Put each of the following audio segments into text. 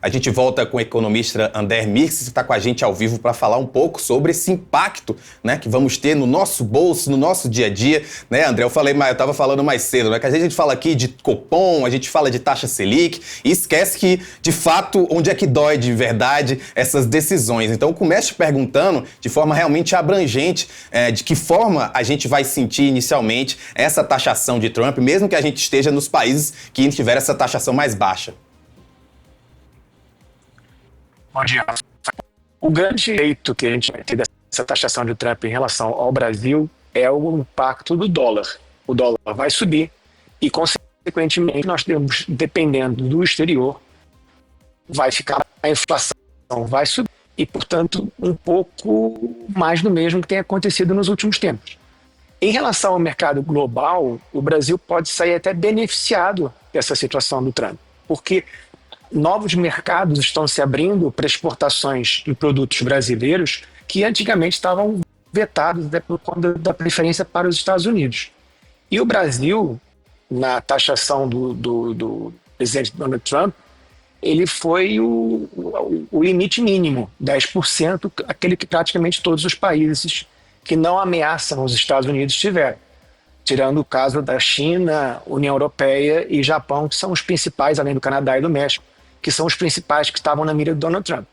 A gente volta com o economista André Mirks, que está com a gente ao vivo para falar um pouco sobre esse impacto, né, que vamos ter no nosso bolso, no nosso dia a dia. Né, André, eu estava falando mais cedo, né, que a gente fala aqui de Copom, a gente fala de taxa Selic e esquece que, de fato, onde é que dói de verdade essas decisões. Então, comece perguntando de forma realmente abrangente de que forma a gente vai sentir inicialmente essa taxação de Trump, mesmo que a gente esteja nos países que tiver essa taxação mais baixa. Bom dia. O grande efeito que a gente vai ter dessa taxação de Trump em relação ao Brasil é o impacto do dólar. O dólar vai subir e, consequentemente, nós temos, dependendo do exterior, vai ficar a inflação vai subir e, portanto, um pouco mais do mesmo que tem acontecido nos últimos tempos. Em relação ao mercado global, o Brasil pode sair até beneficiado dessa situação do Trump, porque novos mercados estão se abrindo para exportações de produtos brasileiros que antigamente estavam vetados por conta da preferência para os Estados Unidos. E o Brasil, na taxação do presidente Donald Trump, ele foi o limite mínimo, 10%, aquele que praticamente todos os países que não ameaçam os Estados Unidos tiveram, tirando o caso da China, União Europeia e Japão, que são os principais, além do Canadá e do México, que são os principais que estavam na mira do Donald Trump.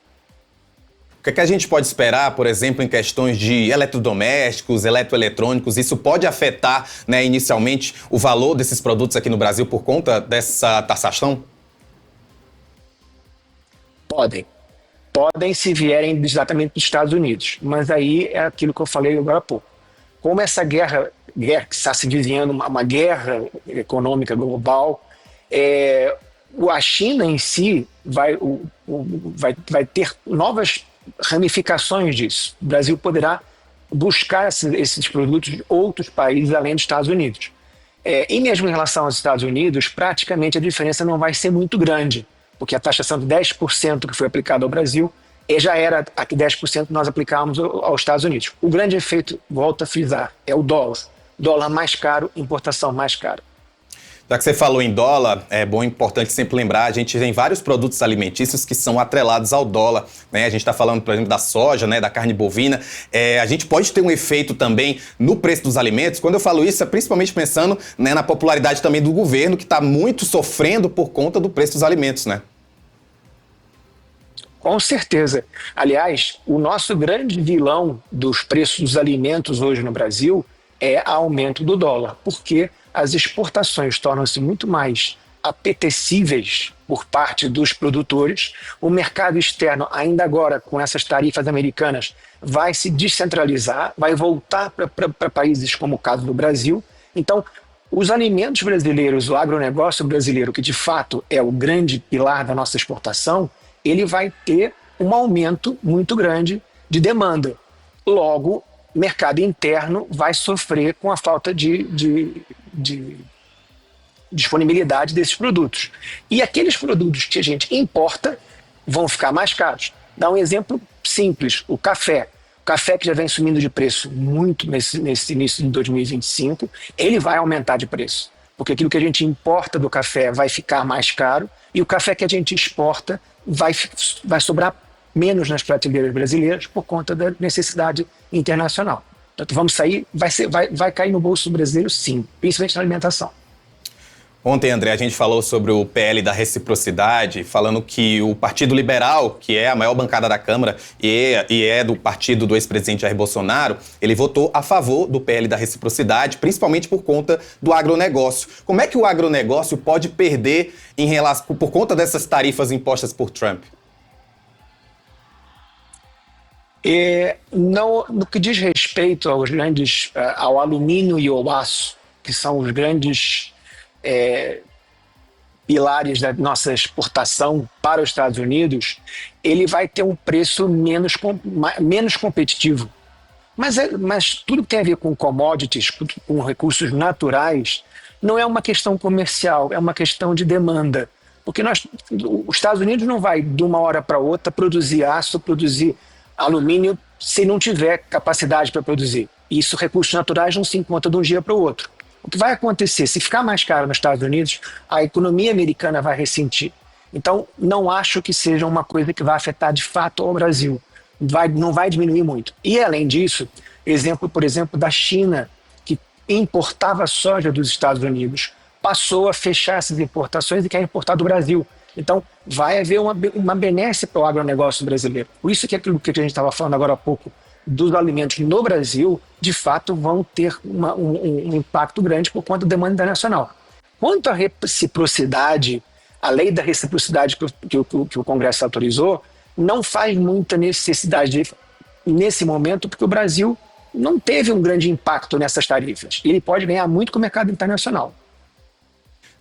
O que é que a gente pode esperar, por exemplo, em questões de eletrodomésticos, eletroeletrônicos? Isso pode afetar, né, inicialmente o valor desses produtos aqui no Brasil por conta dessa taxação? Podem se vierem exatamente dos Estados Unidos, mas aí é aquilo que eu falei agora há pouco. Como essa guerra que está se vizinhando, uma guerra econômica global, a China em si vai ter novas ramificações disso. O Brasil poderá buscar esses produtos de outros países além dos Estados Unidos. E mesmo em relação aos Estados Unidos, praticamente a diferença não vai ser muito grande, porque a taxação de 10% que foi aplicada ao Brasil já era a que 10% nós aplicávamos aos Estados Unidos. O grande efeito, volto a frisar, é o dólar. Dólar mais caro, importação mais cara. Já que você falou em dólar, é bom e importante sempre lembrar, a gente tem vários produtos alimentícios que são atrelados ao dólar, né? A gente está falando, por exemplo, da soja, né, da carne bovina. A gente pode ter um efeito também no preço dos alimentos. Quando eu falo isso, é principalmente pensando, né, na popularidade também do governo, que está muito sofrendo por conta do preço dos alimentos, né? Com certeza. Aliás, o nosso grande vilão dos preços dos alimentos hoje no Brasil é o aumento do dólar, porque as exportações tornam-se muito mais apetecíveis por parte dos produtores. O mercado externo, ainda agora com essas tarifas americanas, vai se descentralizar, vai voltar para países como o caso do Brasil. Então, os alimentos brasileiros, o agronegócio brasileiro, que de fato é o grande pilar da nossa exportação, ele vai ter um aumento muito grande de demanda. Logo, o mercado interno vai sofrer com a falta de disponibilidade desses produtos. E aqueles produtos que a gente importa vão ficar mais caros. Dá um exemplo simples, o café. O café que já vem subindo de preço muito nesse início de 2025, ele vai aumentar de preço. Porque aquilo que a gente importa do café vai ficar mais caro e o café que a gente exporta vai sobrar menos nas prateleiras brasileiras por conta da necessidade internacional. Portanto, vamos sair, vai cair no bolso brasileiro, sim, principalmente na alimentação. Ontem, André, a gente falou sobre o PL da reciprocidade, falando que o Partido Liberal, que é a maior bancada da Câmara e é do partido do ex-presidente Jair Bolsonaro, ele votou a favor do PL da reciprocidade, principalmente por conta do agronegócio. Como é que o agronegócio pode perder por conta dessas tarifas impostas por Trump? No que diz respeito ao alumínio e ao aço, que são os grandes pilares da nossa exportação para os Estados Unidos, ele vai ter um preço menos competitivo. Mas tudo que tem a ver com commodities, com recursos naturais, não é uma questão comercial, é uma questão de demanda. Porque os Estados Unidos não vai, de uma hora para outra, produzir aço, produzir alumínio, se não tiver capacidade para produzir. E isso, recursos naturais, não se encontra de um dia para o outro. O que vai acontecer, se ficar mais caro nos Estados Unidos, a economia americana vai ressentir. Então, não acho que seja uma coisa que vai afetar de fato o Brasil. Não vai diminuir muito. E, além disso, por exemplo, da China, que importava soja dos Estados Unidos, passou a fechar essas importações e quer importar do Brasil. Então, vai haver uma benesse para o agronegócio brasileiro. Por isso que aquilo que a gente estava falando agora há pouco, dos alimentos no Brasil, de fato, vão ter um impacto grande por conta da demanda internacional. Quanto à reciprocidade, a lei da reciprocidade que o Congresso autorizou, não faz muita necessidade nesse momento, porque o Brasil não teve um grande impacto nessas tarifas. Ele pode ganhar muito com o mercado internacional.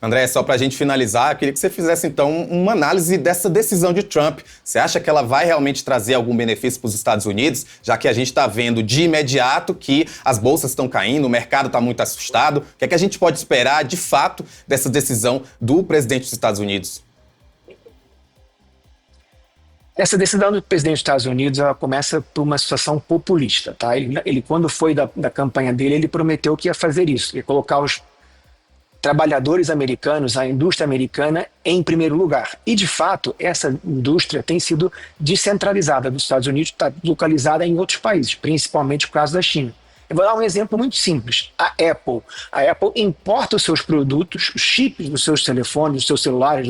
André, só para a gente finalizar, eu queria que você fizesse, então, uma análise dessa decisão de Trump. Você acha que ela vai realmente trazer algum benefício para os Estados Unidos, já que a gente está vendo de imediato que as bolsas estão caindo, o mercado está muito assustado? O que é que a gente pode esperar, de fato, dessa decisão do presidente dos Estados Unidos? Essa decisão do presidente dos Estados Unidos, ela começa por uma situação populista, tá? Ele quando foi da campanha dele, ele prometeu que ia fazer isso, ia colocar os trabalhadores americanos, a indústria americana, em primeiro lugar. E, de fato, essa indústria tem sido descentralizada dos Estados Unidos, está localizada em outros países, principalmente por causa da China. Eu vou dar um exemplo muito simples. A Apple. A Apple importa os seus produtos, os chips dos seus telefones, dos seus celulares,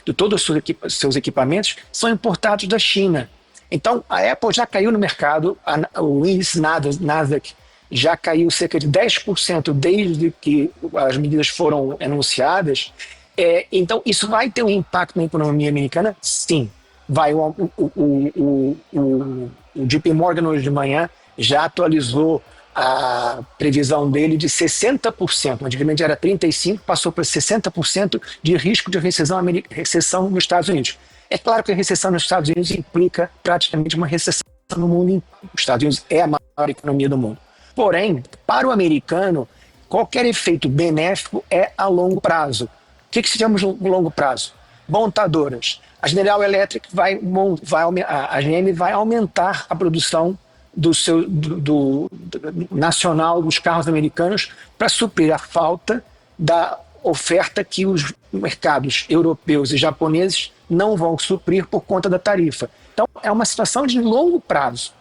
de todos os seus equipamentos, são importados da China. Então, a Apple já caiu no mercado, o índice Nasdaq já caiu cerca de 10% desde que as medidas foram anunciadas. Então, isso vai ter um impacto na economia americana? Sim. Vai. O JP Morgan hoje de manhã já atualizou a previsão dele de 60%, antigamente era 35%, passou para 60% de risco de recessão nos Estados Unidos. É claro que a recessão nos Estados Unidos implica praticamente uma recessão no mundo inteiro. Os Estados Unidos é a maior economia do mundo. Porém, para o americano, qualquer efeito benéfico é a longo prazo. O que se chama de longo prazo? Montadoras. A General Electric a GM vai aumentar a produção nacional dos carros americanos para suprir a falta da oferta que os mercados europeus e japoneses não vão suprir por conta da tarifa. Então, é uma situação de longo prazo.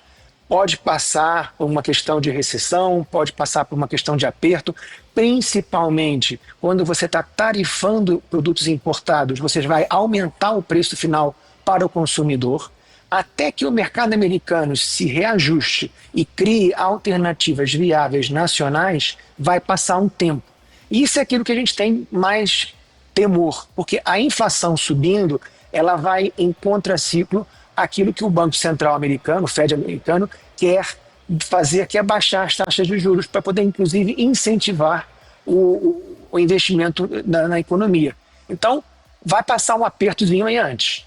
Pode passar por uma questão de recessão, pode passar por uma questão de aperto, principalmente quando você está tarifando produtos importados, você vai aumentar o preço final para o consumidor, até que o mercado americano se reajuste e crie alternativas viáveis nacionais, vai passar um tempo. Isso é aquilo que a gente tem mais temor, porque a inflação subindo, ela vai em contraciclo aquilo que o Banco Central americano, o Fed americano, quer fazer, que é baixar as taxas de juros para poder, inclusive, incentivar o investimento na economia. Então, vai passar um apertozinho aí antes.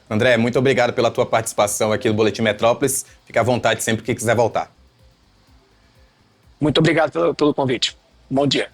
André, muito obrigado pela tua participação aqui no Boletim Metrópolis. Fica à vontade sempre que quiser voltar. Muito obrigado pelo convite. Bom dia.